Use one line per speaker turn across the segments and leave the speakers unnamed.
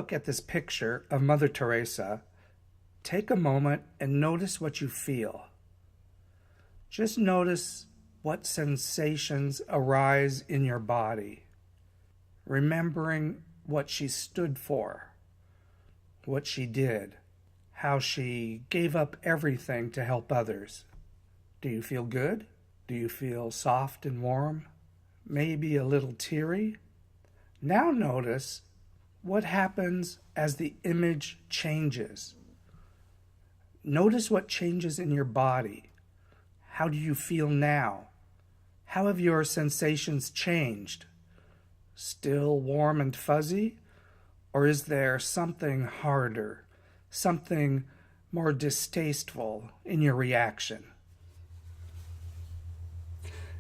look at this picture of Mother Teresa, take a moment and notice what you feel. Just notice what sensations arise in your body, remembering what she stood for, what she did, how she gave up everything to help others. Do you feel good? Do you feel soft and warm? Maybe a little teary? Now notice what happens as the image changes. Notice what changes in your body. How do you feel now? How have your sensations changed? Still warm and fuzzy? Or is there something harder, something more distasteful in your reaction?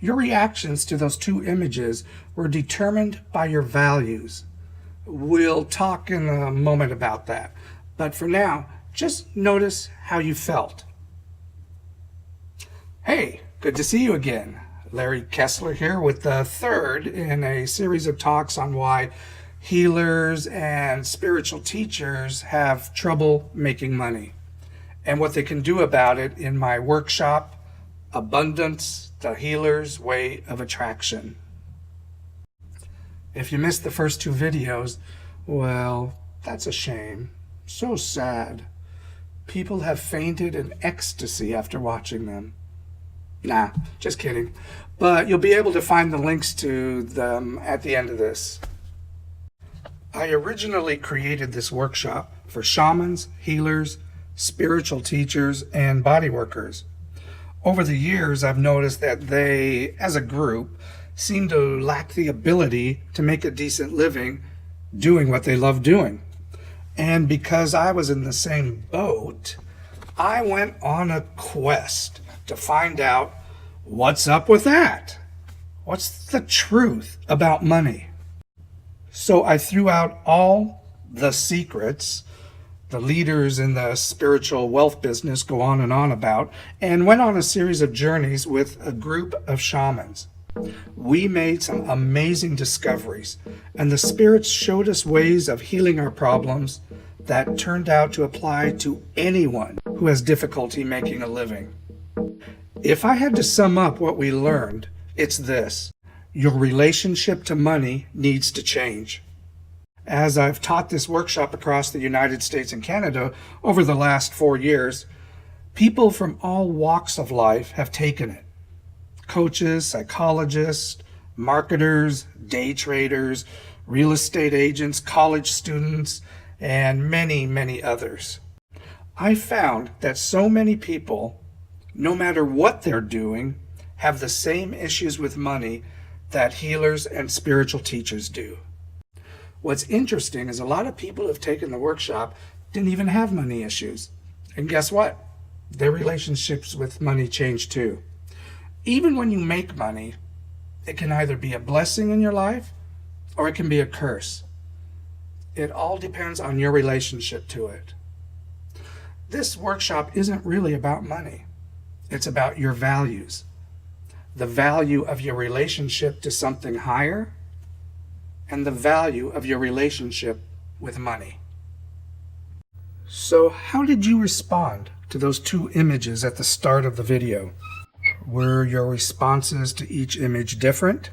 Your reactions to those two images were determined by your values. We'll talk in a moment about that. But for now, just notice how you felt. Hey, good to see you again. Larry Kessler here with the third in a series of talks on why healers and spiritual teachers have trouble making money and what they can do about it in my workshop, Abundance, the Healer's Way of Attraction. If you missed the first two videos, well, that's a shame. So sad. People have fainted in ecstasy after watching them. Nah, just kidding. But you'll be able to find the links to them at the end of this. I originally created this workshop for shamans, healers, spiritual teachers, and body workers. Over the years, I've noticed that they, as a group, seem to lack the ability to make a decent living doing what they love doing. And because I was in the same boat, I went on a quest to find out what's up with that. What's the truth about money? So I threw out all the secrets the leaders in the spiritual wealth business go on about, and went on a series of journeys with a group of shamans. We made some amazing discoveries, and the spirits showed us ways of healing our problems that turned out to apply to anyone who has difficulty making a living. If I had to sum up what we learned, it's this: your relationship to money needs to change. As I've taught this workshop across the United States and Canada over the last 4 years, people from all walks of life have taken it. Coaches, psychologists, marketers, day traders, real estate agents, college students, and many, many others. I found that so many people, no matter what they're doing, have the same issues with money that healers and spiritual teachers do. What's interesting is a lot of people who've taken the workshop didn't even have money issues. And guess what? Their relationships with money change too. Even when you make money, it can either be a blessing in your life or it can be a curse. It all depends on your relationship to it. This workshop isn't really about money. It's about your values. The value of your relationship to something higher and the value of your relationship with money. So how did you respond to those two images at the start of the video? Were your responses to each image different?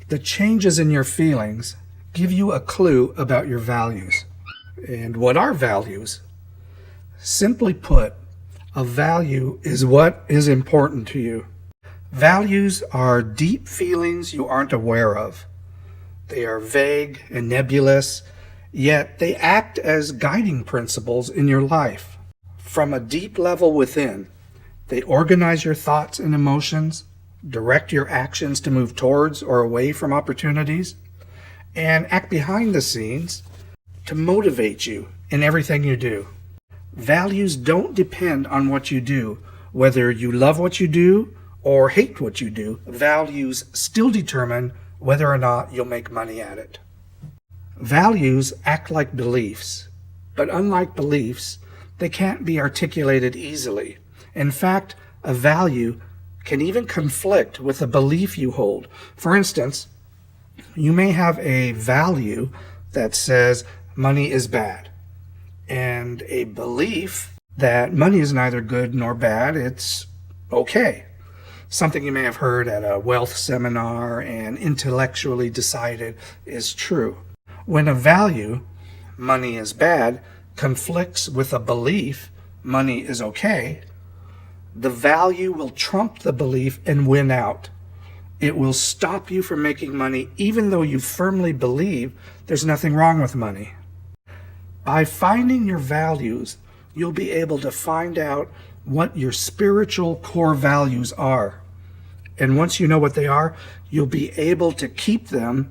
The changes in your feelings give you a clue about your values. And what are values? Simply put, a value is what is important to you. Values are deep feelings you aren't aware of. They are vague and nebulous, yet they act as guiding principles in your life. From a deep level within, they organize your thoughts and emotions, direct your actions to move towards or away from opportunities, and act behind the scenes to motivate you in everything you do. Values don't depend on what you do, whether you love what you do or hate what you do. Values still determine whether or not you'll make money at it. Values act like beliefs, but unlike beliefs, they can't be articulated easily. In fact, a value can even conflict with a belief you hold. For instance, you may have a value that says, money is bad, and a belief that money is neither good nor bad, it's okay. Something you may have heard at a wealth seminar and intellectually decided is true. When a value, money is bad, conflicts with a belief, money is okay, the value will trump the belief and win out. It will stop you from making money even though you firmly believe there's nothing wrong with money. By finding your values, you'll be able to find out what your spiritual core values are. And once you know what they are, you'll be able to keep them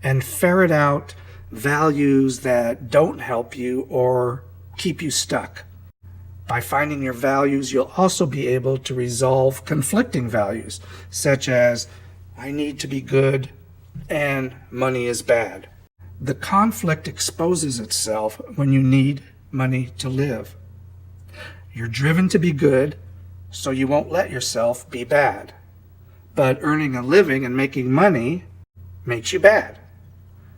and ferret out values that don't help you or keep you stuck. By finding your values, you'll also be able to resolve conflicting values, such as, I need to be good and money is bad. The conflict exposes itself when you need money to live. You're driven to be good, so you won't let yourself be bad. But earning a living and making money makes you bad.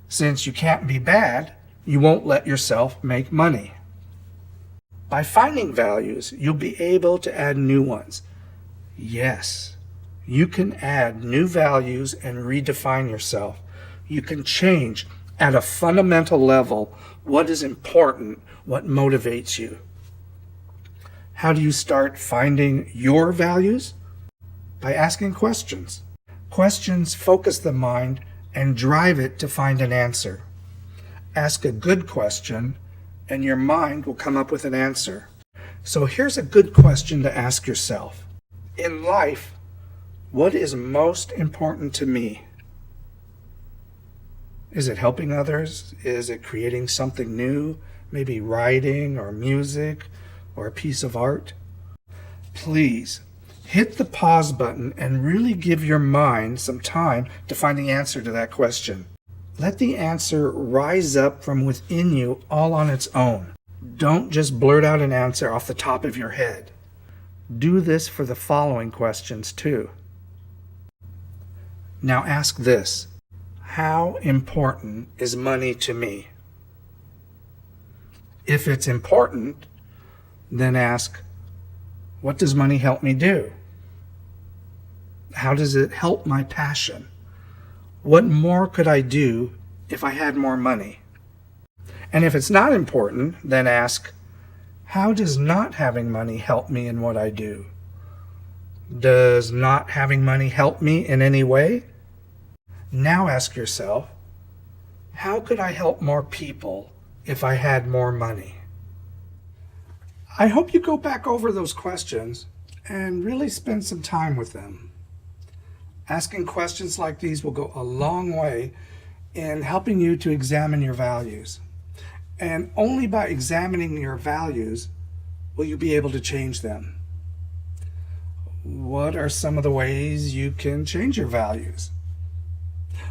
Since you can't be bad, you won't let yourself make money. By finding values, you'll be able to add new ones. Yes, you can add new values and redefine yourself. You can change at a fundamental level what is important, what motivates you. How do you start finding your values? By asking questions. Questions focus the mind and drive it to find an answer. Ask a good question, and your mind will come up with an answer. So here's a good question to ask yourself. In life, what is most important to me? Is it helping others? Is it creating something new? Maybe writing or music or a piece of art? Please hit the pause button and really give your mind some time to find the answer to that question. Let the answer rise up from within you all on its own. Don't just blurt out an answer off the top of your head. Do this for the following questions too. Now ask this: how important is money to me? If it's important, then ask, what does money help me do? How does it help my passion? What more could I do if I had more money? And if it's not important, then ask, how does not having money help me in what I do? Does not having money help me in any way? Now ask yourself, how could I help more people if I had more money? I hope you go back over those questions and really spend some time with them. Asking questions like these will go a long way in helping you to examine your values. And only by examining your values will you be able to change them. What are some of the ways you can change your values?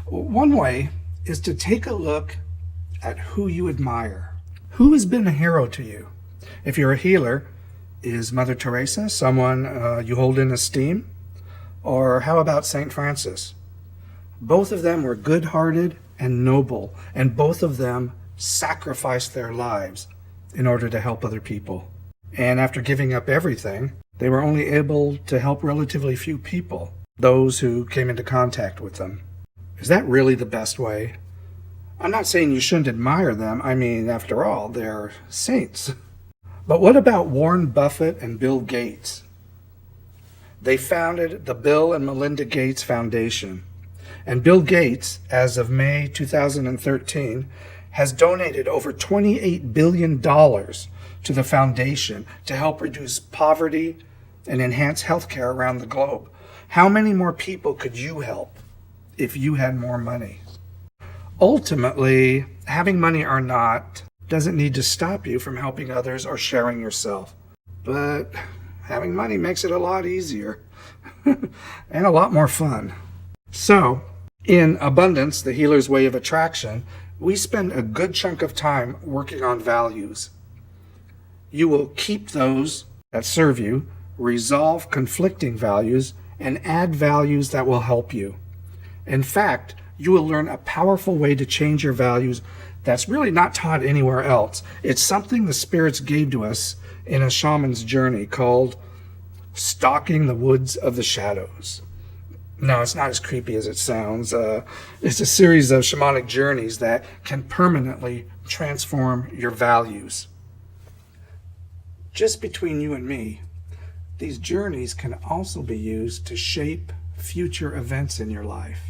One way is to take a look at who you admire. Who has been a hero to you? If you're a healer, is Mother Teresa someone you hold in esteem? Or how about St. Francis? Both of them were good-hearted and noble, and both of them sacrificed their lives in order to help other people. And after giving up everything, they were only able to help relatively few people, those who came into contact with them. Is that really the best way? I'm not saying you shouldn't admire them. I mean, after all, they're saints. But what about Warren Buffett and Bill Gates? They founded the Bill and Melinda Gates Foundation. And Bill Gates, as of May 2013, has donated over $28 billion to the foundation to help reduce poverty and enhance healthcare around the globe. How many more people could you help if you had more money? Ultimately, having money or not doesn't need to stop you from helping others or sharing yourself. But having money makes it a lot easier and a lot more fun. So, in Abundance, the Healer's Way of Attraction, we spend a good chunk of time working on values. You will keep those that serve you, resolve conflicting values, and add values that will help you. In fact, you will learn a powerful way to change your values that's really not taught anywhere else. It's something the spirits gave to us in a shaman's journey called stalking the woods of the shadows. No, it's not as creepy as it sounds. It's a series of shamanic journeys that can permanently transform your values. Just between you and me, these journeys can also be used to shape future events in your life.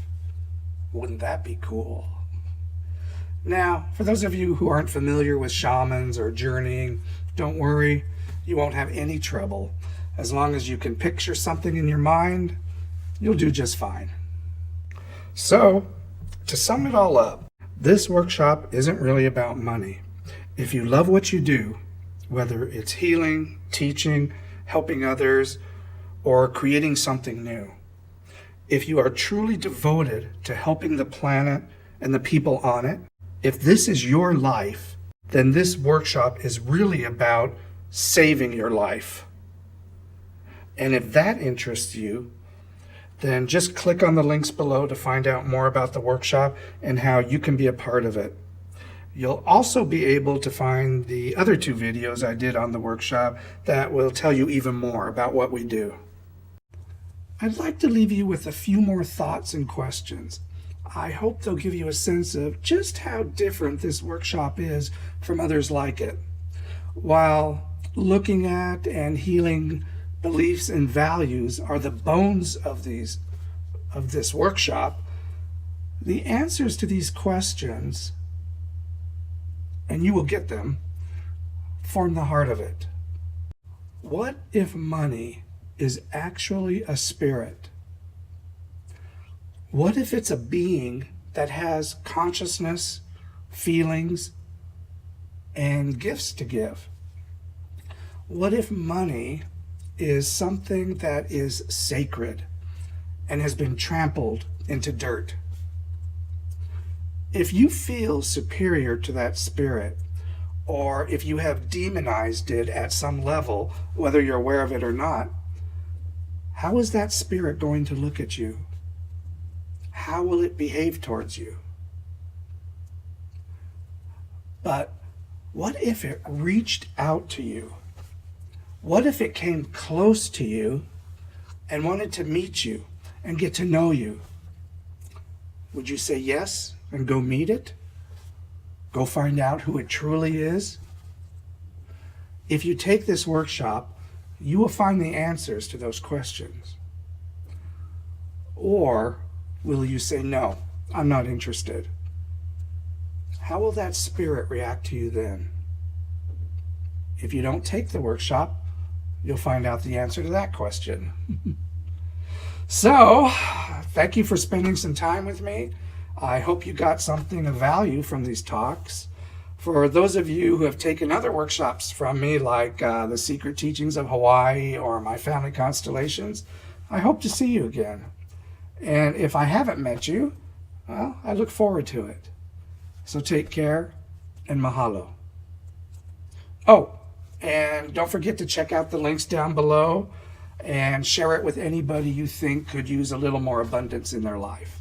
Wouldn't that be cool? Now, for those of you who aren't familiar with shamans or journeying, don't worry, you won't have any trouble. As long as you can picture something in your mind, you'll do just fine. So, to sum it all up, this workshop isn't really about money. If you love what you do, whether it's healing, teaching, helping others, or creating something new, if you are truly devoted to helping the planet and the people on it, if this is your life, then this workshop is really about saving your life. And if that interests you, then just click on the links below to find out more about the workshop and how you can be a part of it. You'll also be able to find the other 2 videos I did on the workshop that will tell you even more about what we do. I'd like to leave you with a few more thoughts and questions. I hope they'll give you a sense of just how different this workshop is from others like it. While looking at and healing beliefs and values are the bones of this workshop, the answers to these questions, and you will get them, form the heart of it. What if money is actually a spirit? What if it's a being that has consciousness, feelings, and gifts to give? What if money is something that is sacred and has been trampled into dirt? If you feel superior to that spirit, or if you have demonized it at some level, whether you're aware of it or not, how is that spirit going to look at you? How will it behave towards you? But what if it reached out to you? What if it came close to you and wanted to meet you and get to know you? Would you say yes and go meet it? Go find out who it truly is? If you take this workshop, you will find the answers to those questions. Or will you say, no, I'm not interested? How will that spirit react to you then? If you don't take the workshop, you'll find out the answer to that question. So, thank you for spending some time with me. I hope you got something of value from these talks. For those of you who have taken other workshops from me, like the Secret Teachings of Hawaii or my Family Constellations, I hope to see you again. And if I haven't met you, well, I look forward to it. So take care and mahalo. Oh, and don't forget to check out the links down below and share it with anybody you think could use a little more abundance in their life.